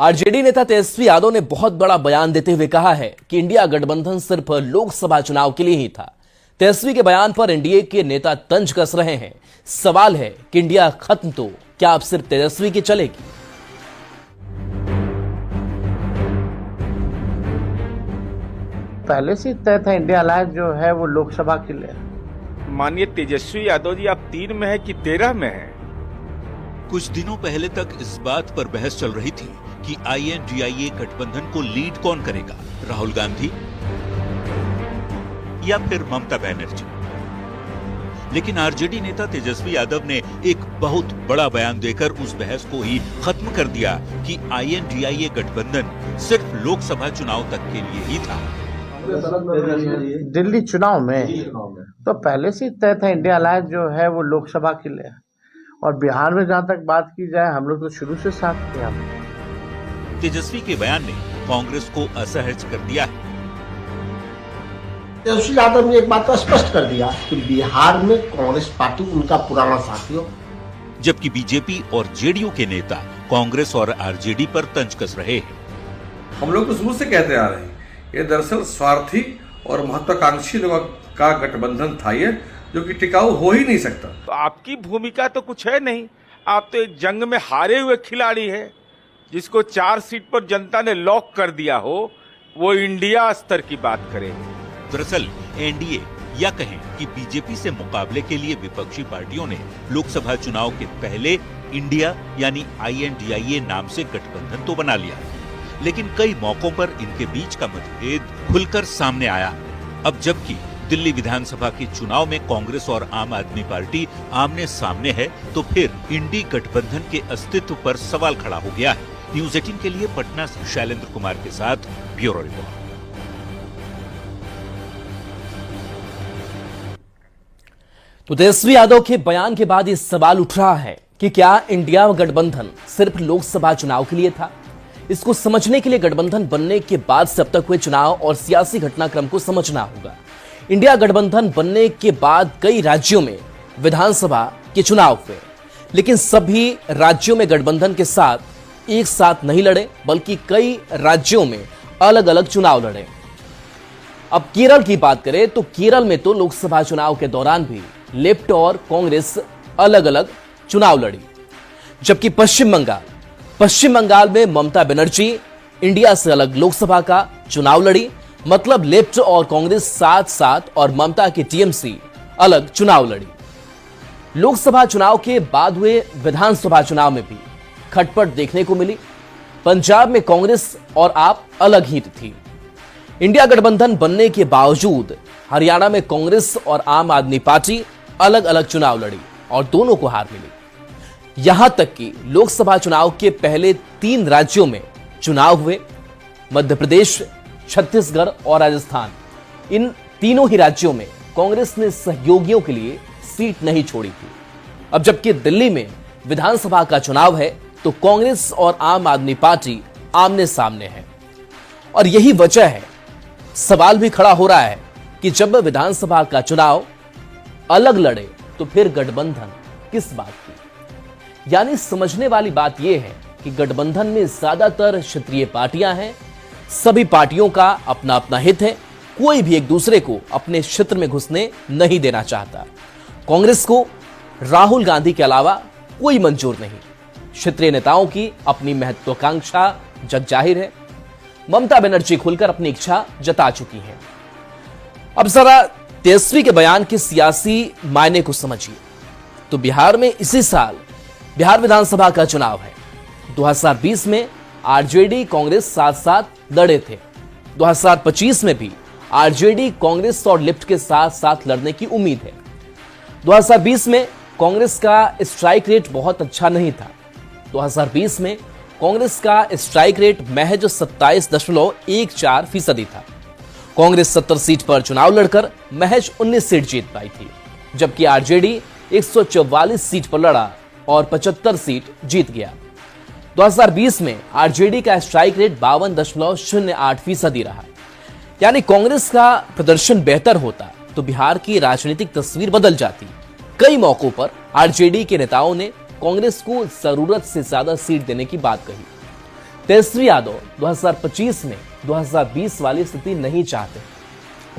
RJD नेता तेजस्वी यादव ने बहुत बड़ा बयान देते हुए कहा है कि इंडिया गठबंधन सिर्फ लोकसभा चुनाव के लिए ही था। तेजस्वी के बयान पर एनडीए के नेता तंज कस रहे हैं। सवाल है कि इंडिया खत्म तो क्या अब सिर्फ तेजस्वी की चलेगी? पहले से तय था इंडिया अलायंस जो है वो लोकसभा के लिए। माननीय तेजस्वी यादव जी, आप 3 में है कि 13 में है? कुछ दिनों पहले तक इस बात पर बहस चल रही थी कि INDIA गठबंधन को लीड कौन करेगा, राहुल गांधी या फिर ममता बनर्जी। लेकिन आरजेडी नेता तेजस्वी यादव ने एक बहुत बड़ा बयान देकर उस बहस को ही खत्म कर दिया कि INDIA गठबंधन सिर्फ लोकसभा चुनाव तक के लिए ही था। दिल्ली चुनाव में तो पहले से तय था इंडिया अलायंस जो है वो लोकसभा के लिए, और बिहार में जहां तक बात की जाए हम लोग तो शुरू से साथ थे। हम तेजस्वी के बयान ने कांग्रेस को असहज कर दिया है। तेजस्वी यादव ने एक बात तो स्पष्ट कर दिया कि बिहार में कांग्रेस पार्टी उनका पुराना साथी हो, जबकि बीजेपी और जेडीयू के नेता कांग्रेस और आरजेडी पर तंज कस रहे हैं। हम लोग तो शुरू से कहते आ रहे हैं, ये दरअसल स्वार्थी और महत्वाकांक्षी लोगों का गठबंधन था ये, जो कि टिकाऊ हो ही नहीं सकता। तो आपकी भूमिका तो कुछ है नहीं। आप तो एक जंग में हारे हुए खिलाड़ी है, जिसको 4 सीट पर जनता ने लॉक कर दिया हो, वो इंडिया स्तर की बात करेंगे। दरअसल एनडीए या कहें कि बीजेपी से मुकाबले के लिए विपक्षी पार्टियों ने लोकसभा चुनाव के पहले इंडिया यानी INDIA नाम से गठबंधन तो बना लिया, लेकिन कई मौकों पर इनके बीच का मतभेद खुलकर सामने आया। अब जबकि दिल्ली विधानसभा के चुनाव में कांग्रेस और आम आदमी पार्टी आमने सामने है, तो फिर इंडी गठबंधन के अस्तित्व पर सवाल खड़ा हो गया है। न्यूज़ 18 के लिए पटना से शैलेंद्र कुमार के साथ ब्यूरो रिपोर्ट। तो तेजस्वी यादव के बयान के बाद ये सवाल उठ रहा है कि क्या इंडिया गठबंधन सिर्फ लोकसभा चुनाव के लिए था? इसको समझने के लिए गठबंधन बनने के बाद से अब तक हुए चुनाव और सियासी घटनाक्रम को समझना होगा। इंडिया गठबंधन बनने के बाद कई राज्यों में विधानसभा के चुनाव हुए, लेकिन सभी राज्यों में गठबंधन के साथ एक साथ नहीं लड़े, बल्कि कई राज्यों में अलग अलग चुनाव लड़े। अब केरल की बात करें तो केरल में तो लोकसभा चुनाव के दौरान भी लेफ्ट और कांग्रेस अलग अलग चुनाव लड़ी, जबकि पश्चिम बंगाल में ममता बनर्जी इंडिया से अलग लोकसभा का चुनाव लड़ी। मतलब लेफ्ट और कांग्रेस साथ साथ, और ममता की टीएमसी अलग चुनाव लड़ी। लोकसभा चुनाव के बाद हुए विधानसभा चुनाव में भी खटपट देखने को मिली। पंजाब में कांग्रेस और आप अलग ही थी। इंडिया गठबंधन बनने के बावजूद हरियाणा में कांग्रेस और आम आदमी पार्टी अलग अलग चुनाव लड़ी और दोनों को हार मिली। यहां तक कि लोकसभा चुनाव के पहले 3 राज्यों में चुनाव हुए, मध्य प्रदेश, छत्तीसगढ़ और राजस्थान। इन तीनों ही राज्यों में कांग्रेस ने सहयोगियों के लिए सीट नहीं छोड़ी थी। अब जबकि दिल्ली में विधानसभा का चुनाव है तो कांग्रेस और आम आदमी पार्टी आमने सामने है, और यही वजह है, सवाल भी खड़ा हो रहा है कि जब विधानसभा का चुनाव अलग लड़े तो फिर गठबंधन किस बात की? यानी समझने वाली बात यह है कि गठबंधन में ज्यादातर क्षेत्रीय पार्टियां हैं। सभी पार्टियों का अपना अपना हित है, कोई भी एक दूसरे को अपने क्षेत्र में घुसने नहीं देना चाहता। कांग्रेस को राहुल गांधी के अलावा कोई मंजूर नहीं। क्षेत्रीय नेताओं की अपनी महत्वाकांक्षा जग जाहिर है। ममता बनर्जी खुलकर अपनी इच्छा जता चुकी हैं। अब जरा तेजस्वी के बयान के सियासी मायने को समझिए। तो बिहार में इसी साल बिहार विधानसभा का चुनाव है। 2020 में आरजेडी कांग्रेस साथ साथ लड़े थे। 2025 में भी आरजेडी कांग्रेस और लेफ्ट के साथ साथ लड़ने की उम्मीद है। 2020 में कांग्रेस का स्ट्राइक रेट बहुत अच्छा नहीं था। 2020 में कांग्रेस का स्ट्राइक रेट महज 27.14% था। कांग्रेस 70 सीट पर चुनाव लड़कर महज 19 सीट जीत पाई थी, जबकि आरजेडी 144 सीट पर लड़ा और 75 सीट जीत गया। 2020 में आरजेडी का स्ट्राइक रेट 52.08% रहा। यानी कांग्रेस का प्रदर्शन बेहतर होता तो बिहार की राजनीतिक तस्वीर बदल जाती। कई मौकों पर आरजेडी के नेताओं ने कांग्रेस को जरूरत से ज्यादा सीट देने की बात कही। तेजस्वी यादव 2025 में 2020 वाली स्थिति नहीं चाहते।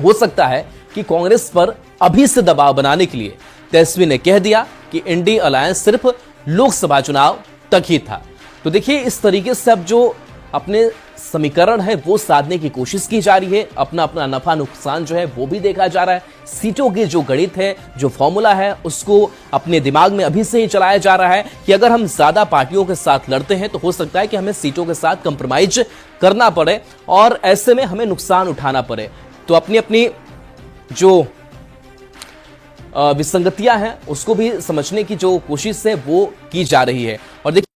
हो सकता है कि कांग्रेस पर अभी से दबाव बनाने के लिए तेजस्वी ने कह दिया कि इंडी अलायंस सिर्फ लोकसभा चुनाव तक ही था। तो देखिए, इस तरीके से अब जो अपने समीकरण है वो साधने की कोशिश की जा रही है। अपना अपना नफा नुकसान जो है वो भी देखा जा रहा है। सीटों के जो गणित है, जो फॉर्मूला है, उसको अपने दिमाग में अभी से ही चलाया जा रहा है कि अगर हम ज्यादा पार्टियों के साथ लड़ते हैं तो हो सकता है कि हमें सीटों के साथ कंप्रोमाइज करना पड़े और ऐसे में हमें नुकसान उठाना पड़े। तो अपनी अपनी जो विसंगतियां हैं उसको भी समझने की जो कोशिश है वो की जा रही है। और देखिए